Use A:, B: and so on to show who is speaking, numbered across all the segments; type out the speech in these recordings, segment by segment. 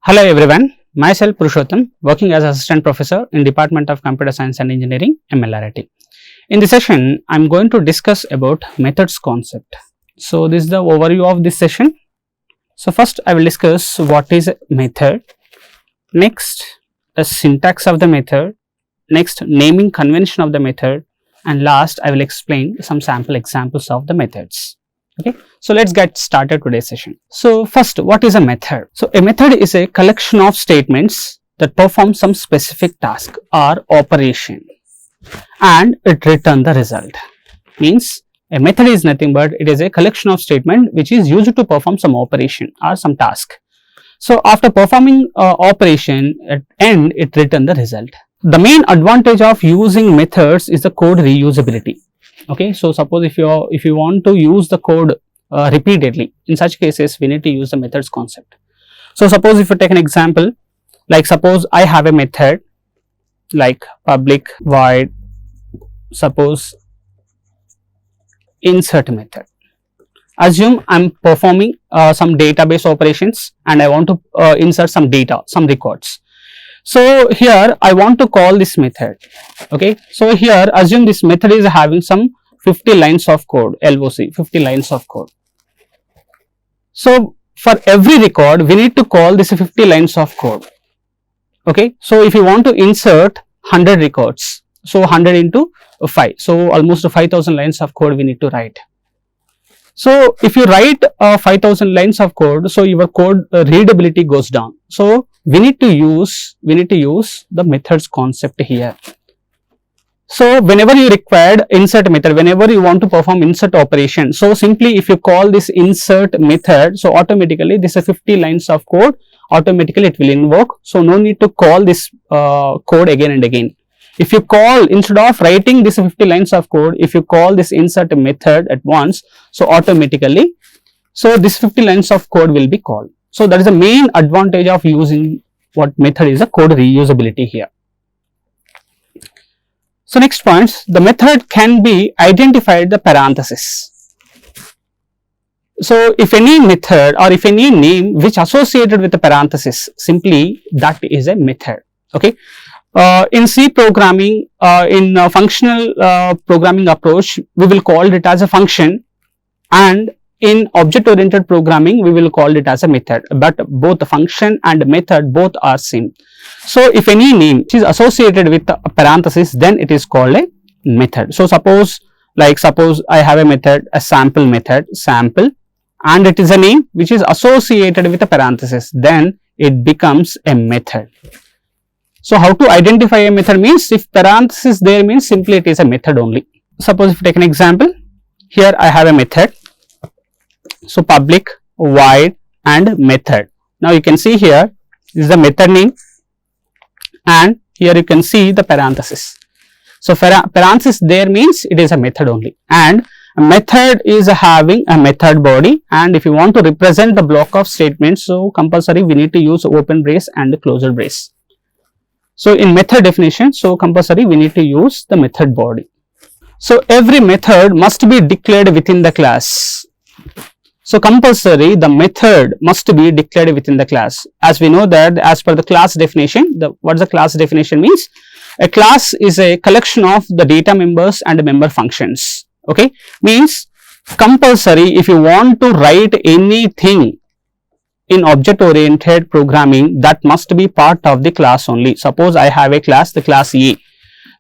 A: Hello everyone, myself Purushotham, working as Assistant Professor in Department of Computer Science and Engineering, MLR. In this session, I am going to discuss about methods concept. So, this is the overview of this session. So, first I will discuss what is a method, next the syntax of the method, next naming convention of the method, and last I will explain some sample examples of the methods. Okay, so let's get started today's session. So first, what is a method? So a method is a collection of statements that perform some specific task or operation and it return the result. Means a method is nothing but it is a collection of statement which is used to perform some operation or some task. So after performing operation at end it return the result. The main advantage of using methods is the code reusability. Okay, so suppose if you want to use the code repeatedly, in such cases we need to use the methods concept. So suppose if you take an example, like suppose I have a method like public void, suppose insert method. Assume I am performing some database operations and I want to insert some data, some records. So here I want to call this method. Okay, so here assume this method is having some 50 lines of code, LOC, 50 lines of code. So for every record we need to call this 50 lines of code. Okay, so if you want to insert 100 records, so 100 into 5, so almost 5000 lines of code we need to write. So if you write 5000 lines of code, so your code readability goes down. So we need to use the methods concept here. So whenever you require insert method, whenever you want to perform insert operation, so simply if you call this insert method, so automatically this is 50 lines of code, automatically it will invoke. So no need to call this code again and again. If you call, instead of writing this 50 lines of code, if you call this insert method at once, so automatically, so this 50 lines of code will be called. So that is the main advantage of using what method is a code reusability here. So next point, the method can be identified the parenthesis. So if any method or if any name which associated with the parenthesis, simply that is a method. Okay. In C programming, in functional programming approach, we will call it as a function, and in object oriented programming we will call it as a method, but both the function and method both are same. So if any name is associated with a parenthesis, then it is called a method. So suppose I have a method, a sample method, sample, and it is a name which is associated with a parenthesis, then it becomes a method. So how to identify a method means, if parenthesis there means simply it is a method only. Suppose if you take an example, here I have a method, so public void and method. Now you can see here this is the method name and here you can see the parenthesis. So parenthesis there means it is a method only, and a method is having a method body, and if you want to represent the block of statements, so compulsory we need to use open brace and closure brace. So in method definition, so compulsory we need to use the method body. So every method must be declared within the class. So compulsory the method must be declared within the class. As we know that as per the class definition, what the class definition means? A class is a collection of the data members and member functions. Okay, means compulsory if you want to write anything in object oriented programming, that must be part of the class only. Suppose I have a class, the class A.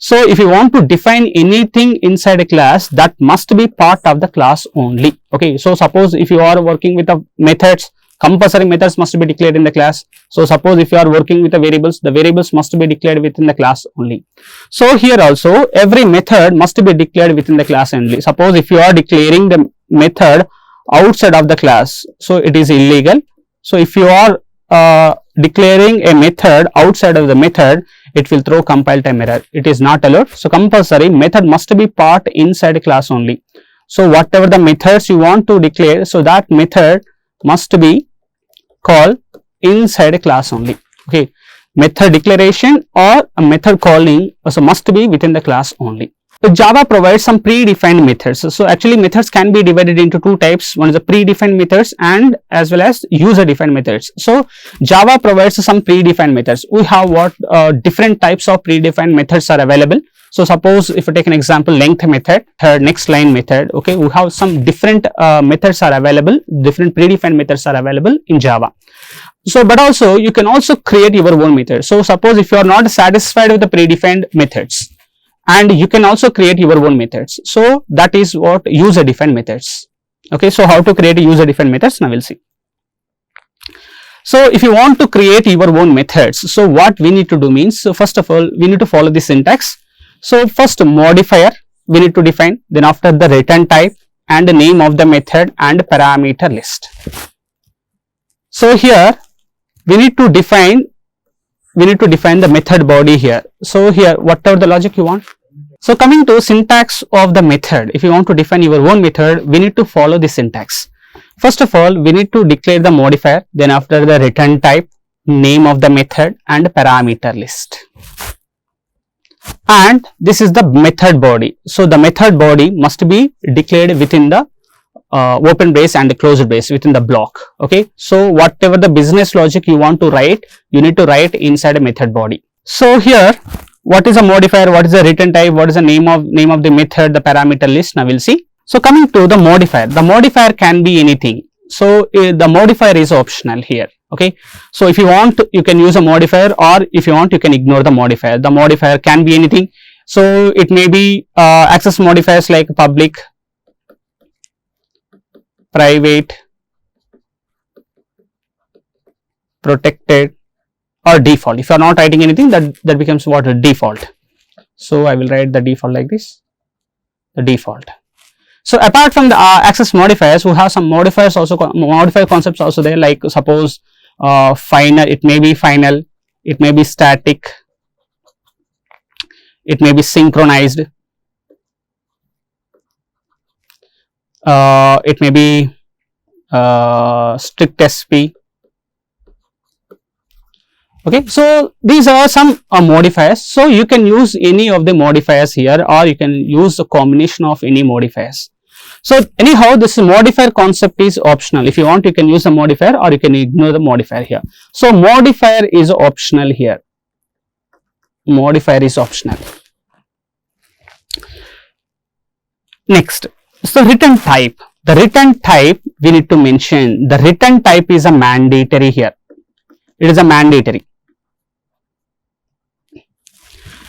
A: So if you want to define anything inside a class, that must be part of the class only. Okay, so suppose if you are working with the methods, compulsory methods must be declared in the class. So suppose if you are working with the variables must be declared within the class only. So here also every method must be declared within the class only. Suppose if you are declaring the method outside of the class, so it is illegal. So if you are declaring a method outside of the method, it will throw compile time error. It is not allowed. So compulsory method must be part inside a class only. So whatever the methods you want to declare, so that method must be called inside a class only. Okay, method declaration or a method calling also must be within the class only. Java provides some predefined methods. So actually methods can be divided into two types. One is the predefined methods and as well as user defined methods. So Java provides some predefined methods. We have what different types of predefined methods are available. So suppose if you take an example, length method, next line method, okay, we have some different methods are available, different predefined methods are available in Java. So but also you can also create your own method. So suppose if you are not satisfied with the predefined methods, and you can also create your own methods. So that is what user defined methods. Okay, so how to create user defined methods, now we'll see. So if you want to create your own methods, so what we need to do means, so first of all we need to follow the syntax. So first modifier we need to define, then after the return type and the name of the method and parameter list. So here we need to define the method body here. So here whatever the logic you want. So coming to syntax of the method, if you want to define your own method, we need to follow the syntax. First of all, we need to declare the modifier, then after the return type, name of the method and parameter list. And this is the method body. So the method body must be declared within the open brace and the closed brace within the block. Okay, so whatever the business logic you want to write, you need to write inside a method body. So here what is a modifier, what is the return type, what is the name of the method, the parameter list, now we'll see. So coming to the modifier can be anything. So the modifier is optional here. Okay, so if you want you can use a modifier, or if you want you can ignore the modifier. The modifier can be anything. So it may be access modifiers like public, private, protected, or default. If you are not writing anything, that becomes what, a default. So I will write the default like this, the default. So apart from the access modifiers, we have some modifiers also, modifier concepts also there, like suppose final, it may be final, it may be static, it may be synchronized, it may be strict SP. Okay, so these are some modifiers. So you can use any of the modifiers here, or you can use a combination of any modifiers. So anyhow, this modifier concept is optional. If you want, you can use the modifier, or you can ignore the modifier here. So modifier is optional here. Modifier is optional. Next, so return type. The return type we need to mention. The return type is a mandatory here. It is a mandatory.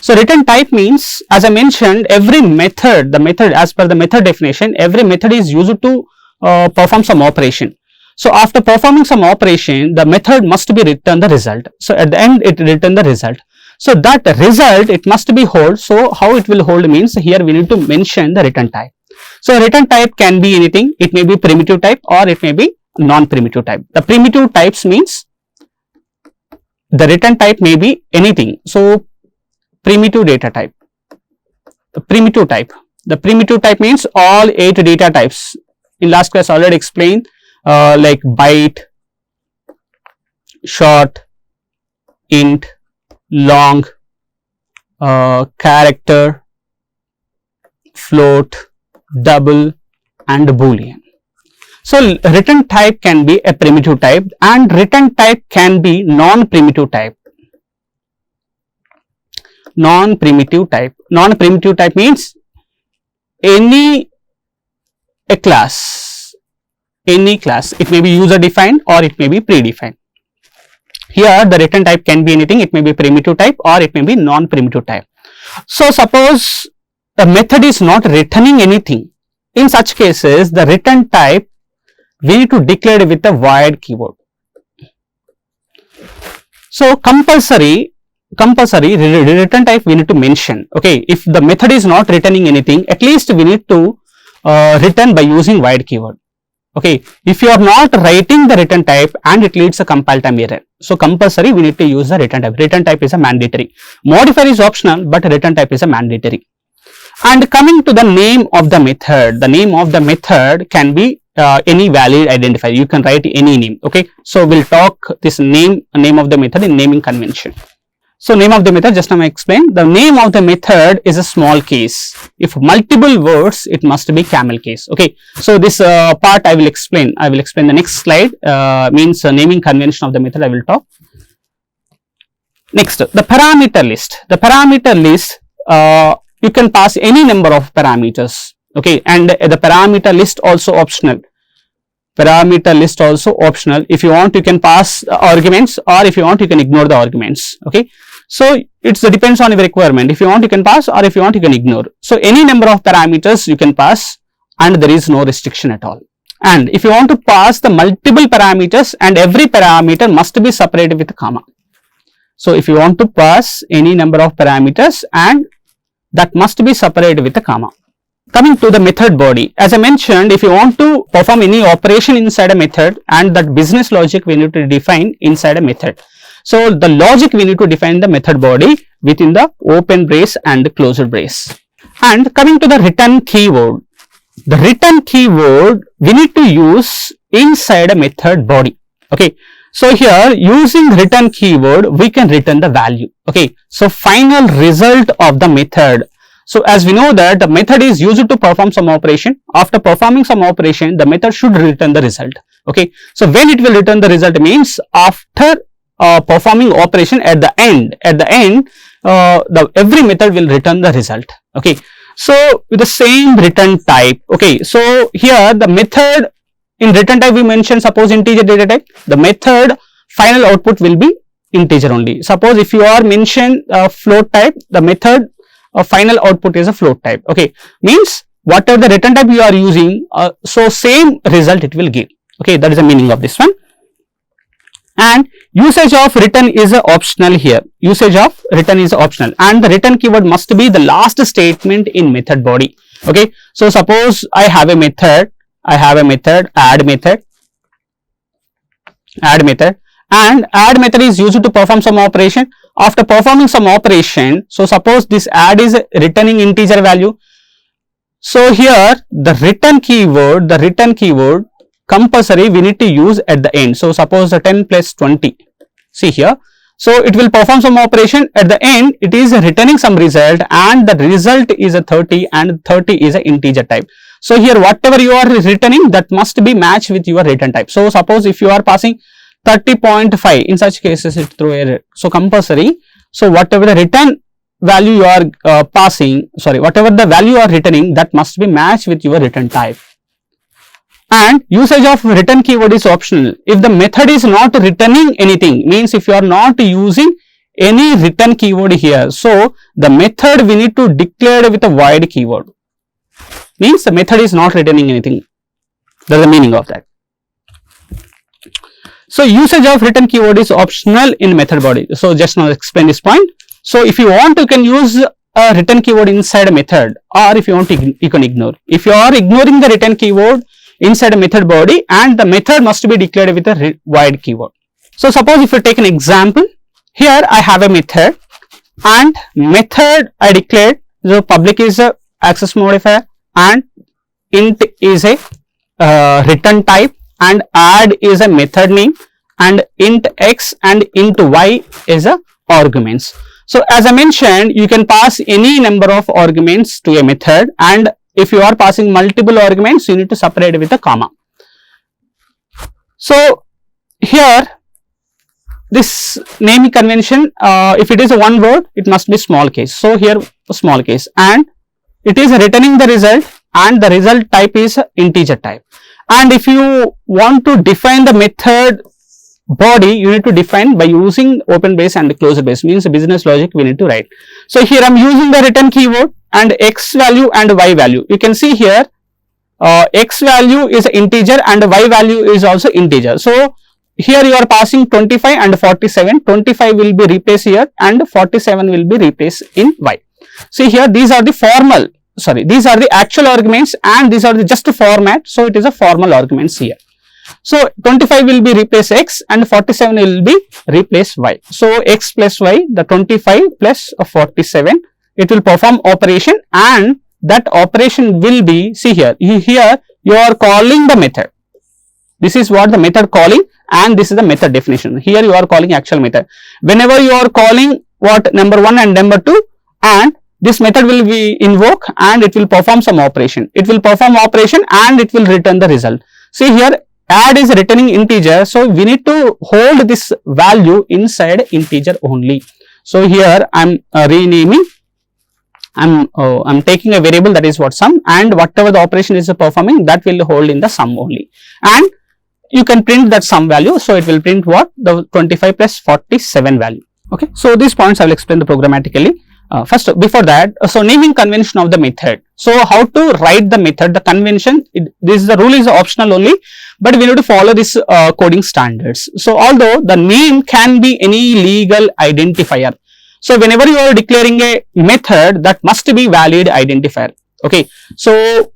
A: So return type means, as I mentioned, every method, the method as per the method definition, every method is used to perform some operation. So after performing some operation, the method must be return the result. So at the end it return the result. So that result it must be hold. So how it will hold means, here we need to mention the return type. So return type can be anything. It may be primitive type or it may be non-primitive type. The primitive types means the return type may be anything. So primitive data type, the primitive type means all 8 data types. In last class I already explained, like byte, short, int, long, character, float, double and boolean. So return type can be a primitive type and return type can be non-primitive type. Non-primitive type. Non-primitive type means any class. It may be user defined or it may be predefined. Here the return type can be anything. It may be primitive type or it may be non-primitive type. So suppose the method is not returning anything. In such cases, the return type we need to declare with the void keyword. So compulsory return type we need to mention. Okay, if the method is not returning anything, at least we need to return by using void keyword. Okay, if you are not writing the return type and it leads a compile time error, so compulsory we need to use the return type. Return type is a mandatory. Modifier is optional, but return type is a mandatory. And coming to the name of the method, the name of the method can be any valid identifier. You can write any name. Okay, so we'll talk this name of the method in naming convention. So name of the method, just now I explained, the name of the method is a small case. If multiple words, it must be camel case. Okay. So this part I will explain. I will explain the next slide, means naming convention of the method I will talk. Next, the parameter list. The parameter list, you can pass any number of parameters. Okay. And the parameter list also optional. Parameter list also optional. If you want, you can pass arguments, or if you want, you can ignore the arguments. Okay. So it depends on your requirement. If you want, you can pass, or if you want, you can ignore. So any number of parameters you can pass, and there is no restriction at all. And if you want to pass the multiple parameters, and every parameter must be separated with a comma. So if you want to pass any number of parameters, and that must be separated with a comma. Coming to the method body, as I mentioned, if you want to perform any operation inside a method, and that business logic we need to define inside a method. So the logic we need to define the method body within the open brace and closed brace. And coming to the return keyword, the return keyword we need to use inside a method body. Okay. So here, using return keyword, we can return the value. Okay. So final result of the method. So as we know that the method is used to perform some operation. After performing some operation, the method should return the result. Okay. So when it will return the result means after performing operation, at the end, every method will return the result. Okay. So with the same return type. Okay. So here the method in return type we mentioned, suppose integer data type, the method final output will be integer only. Suppose if you are mentioned float type, the method final output is a float type. Okay. Means whatever the return type you are using, so same result it will give. Okay. That is the meaning of this one. And usage of return is optional here. Usage of return is optional, and the return keyword must be the last statement in method body. Okay. So suppose I have a method, add method, and add method is used to perform some operation. After performing some operation, so suppose this add is returning integer value. So here the return keyword compulsory we need to use at the end. So suppose 10 plus 20, see here. So it will perform some operation, at the end it is returning some result, and the result is a 30, and 30 is an integer type. So here whatever you are returning, that must be matched with your return type. So suppose if you are passing 30.5, in such cases it throw error. So compulsory, so whatever the return value you are whatever the value you are returning, that must be matched with your return type. And usage of return keyword is optional. If the method is not returning anything, means if you are not using any return keyword here, so the method we need to declare with a void keyword. Means the method is not returning anything. That is the meaning of that. So usage of return keyword is optional in method body. So just now explain this point. So if you want, you can use a return keyword inside a method, or if you want, you can ignore. If you are ignoring the return keyword inside a method body, and the method must be declared with a void keyword. So suppose if you take an example, here I have a method, and method I declared, so public is a access modifier, and int is a return type, and add is a method name, and int x and int y is a arguments. So as I mentioned, you can pass any number of arguments to a method, and if you are passing multiple arguments, you need to separate with a comma. So here this naming convention, if it is a one word, it must be small case. So here small case, and it is returning the result, and the result type is integer type. And if you want to define the method body, you need to define by using open brace and closed brace, means business logic we need to write. So here I am using the return keyword, and x value and y value. You can see here x value is integer and y value is also integer. So here you are passing 25 and 47. 25 will be replaced here, and 47 will be replaced in y. See here, these are the these are the actual arguments, and these are the just format. So it is a formal arguments here. So 25 will be replaced x, and 47 will be replaced y. So x plus y, the 25 plus 47, it will perform operation, and that operation will be, see here you are calling the method. This is what the method calling, and this is the method definition. Here you are calling actual method. Whenever you are calling what number 1 and number 2, and this method will be invoked and it will perform some operation. It will perform operation and it will return the result. See here, add is returning integer, so we need to hold this value inside integer only. So here I am renaming, I'm taking a variable that is what sum, and whatever the operation is performing, that will hold in the sum only, and you can print that sum value. So it will print what? The 25 plus 47 value. Okay, so these points I will explain the programmatically. First, before that, so naming convention of the method. So how to write the method, the convention, this the rule is optional only, but we need to follow this coding standards. So although the name can be any legal identifier, so whenever you are declaring a method, that must be valid identifier. Okay, so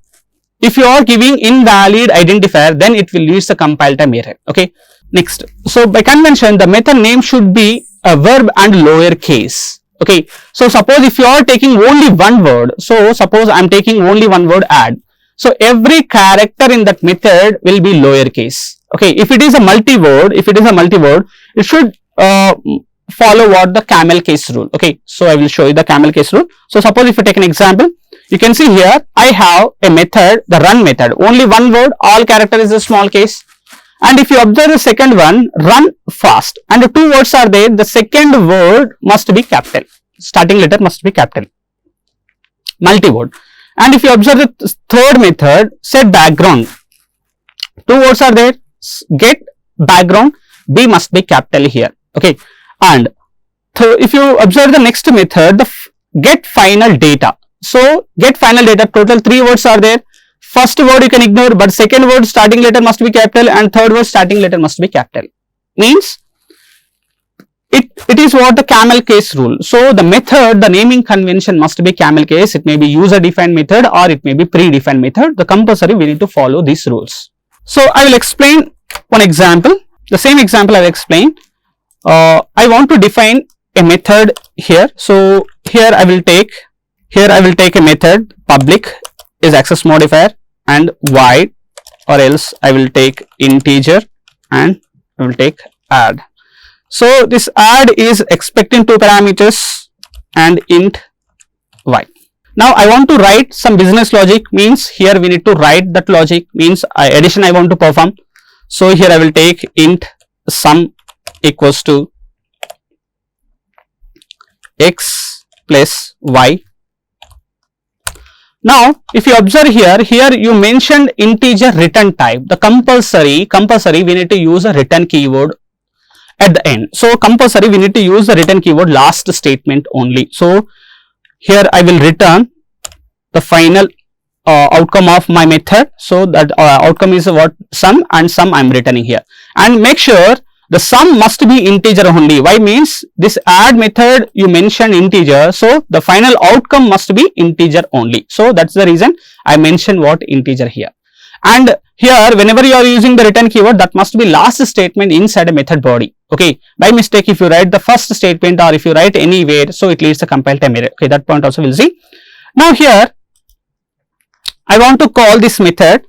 A: if you are giving invalid identifier, then it will use the compile time error. Okay, next, so by convention, the method name should be a verb and lowercase. Okay, so suppose if you are taking only one word, so suppose I am taking only one word add, so every character in that method will be lowercase. Okay, if it is a multi-word, it should follow what? The camel case rule. Okay, so I will show you the camel case rule. So suppose if you take an example, you can see here I have a method, the run method, only one word, all character is a small case. And if you observe the second one, run fast, and the 2 words are there, the second word must be capital, starting letter must be capital, multi-word. And if you observe the third method, set background, 2 words are there, get background, B must be capital here. Okay, and if you observe the next method, the get final data, so get final data, total 3 words are there. First word you can ignore, but second word starting letter must be capital and third word starting letter must be capital. Means it is what? The camel case rule. So the method, the naming convention must be camel case. It may be user defined method or it may be predefined method. The compulsory we need to follow these rules. So I will explain one example. The same example I will explain. I want to define a method here. So here I will take a method public is access modifier and void, or else I will take integer and I will take add. So this add is expecting 2 parameters and int y. Now I want to write some business logic, means here we need to write that logic, means addition I want to perform. So here I will take int sum equals to x plus y. Now, if you observe here you mentioned integer return type. The compulsory we need to use a return keyword at the end. So compulsory we need to use the return keyword last statement only. So here I will return the final outcome of my method. So that outcome is what? Sum, and sum I am returning here. And make sure the sum must be integer only. Why? Means this add method you mentioned integer, so the final outcome must be integer only. So that's the reason I mentioned what? Integer here. And here whenever you are using the return keyword, that must be last statement inside a method body. Okay, by mistake if you write the first statement or if you write anywhere, so it leads to compile time error. Okay, that point also we'll see. Now here I want to call this method.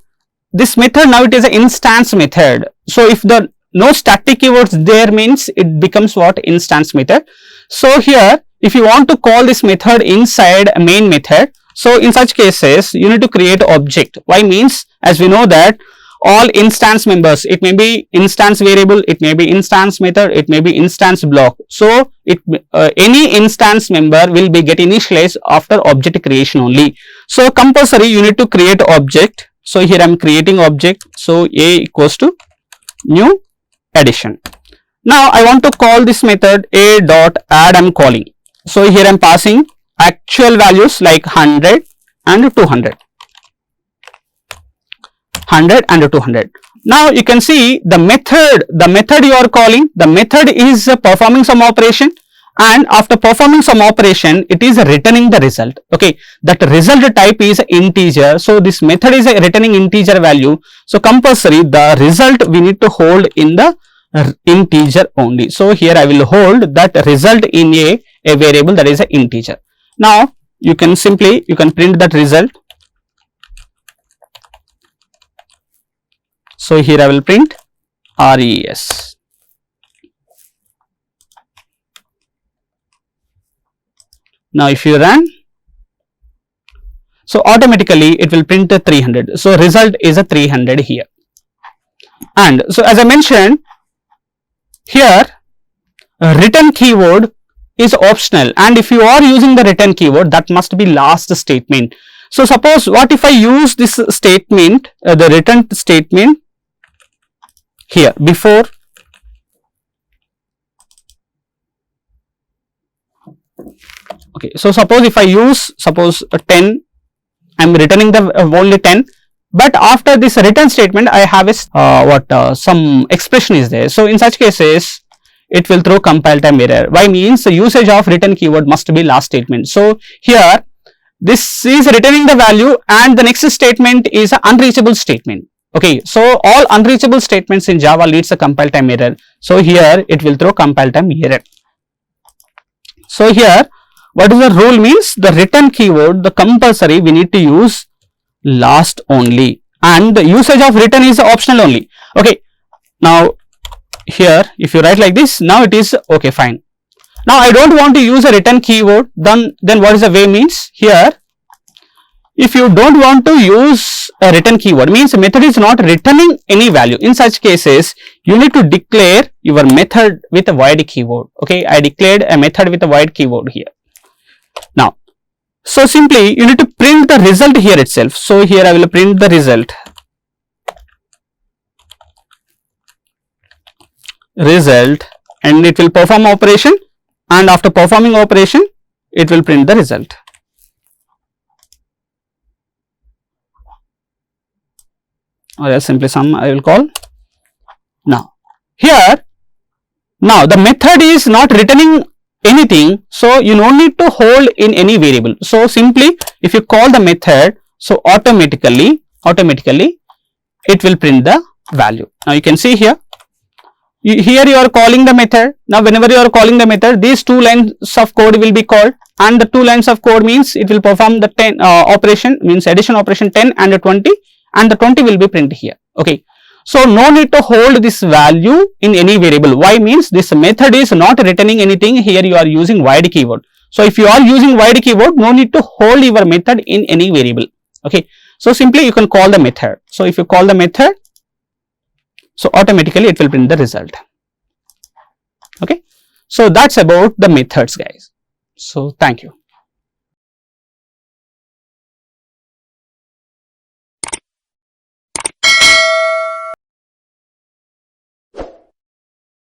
A: This method now it is an instance method. So if the no static keywords there, means it becomes what? Instance method. So here if you want to call this method inside a main method, so in such cases you need to create object. Why? Means as we know that all instance members, it may be instance variable, it may be instance method, it may be instance block. So any instance member will be get initialized after object creation only. So compulsory you need to create object. So here I am creating object. So a equals to new addition. Now I want to call this method a dot add. I am calling. So here I am passing actual values like 100 and 200. 100 and 200. Now you can see the method you are calling, the method is performing some operation, and after performing some operation it is returning the result. Okay, that result type is integer. So this method is returning integer value. So compulsory the result we need to hold in the integer only. So here I will hold that result in a variable that is an integer. Now you can print that result. So here I will print res. Now if you run, so automatically it will print a 300. So result is a 300 here. And so as I mentioned here, return keyword is optional, and if you are using the return keyword, that must be last statement. So suppose what if I use this statement, the return statement here before, okay, so suppose if I use, suppose 10, I am returning the only 10, but after this return statement I have a some expression is there. So in such cases it will throw compile time error. Why? Means the usage of return keyword must be last statement. So here this is returning the value, and the next statement is an unreachable statement. Okay, so all unreachable statements in Java leads a compile time error. So here it will throw compile time error. So here what is the rule? Means the return keyword, the compulsory we need to use last only, and the usage of return is optional only. Okay, now here if you write like this, now it is okay, fine. Now I don't want to use a return keyword, then what is the way? Means here if you don't want to use a return keyword, means the method is not returning any value. In such cases you need to declare your method with a void keyword. Okay, I declared a method with a void keyword here. Now so simply you need to print the result here itself. So here I will print the result, and it will perform operation, and after performing operation it will print the result. Or else simply sum I will call. Now here, now the method is not returning anything, so you don't need to hold in any variable. So simply if you call the method, so automatically it will print the value. Now you can see here, here you are calling the method. Now whenever you are calling the method, these two lines of code will be called, and the two lines of code means it will perform the 10 operation, means addition operation 10 and 20, and the 20 will be printed here. Okay, so no need to hold this value in any variable. Why? Means this method is not returning anything. Here you are using void keyword. So if you are using void keyword, no need to hold your method in any variable. Okay, so simply you can call the method. So if you call the method, so automatically it will print the result. Okay, so that's about the methods, guys. So thank you.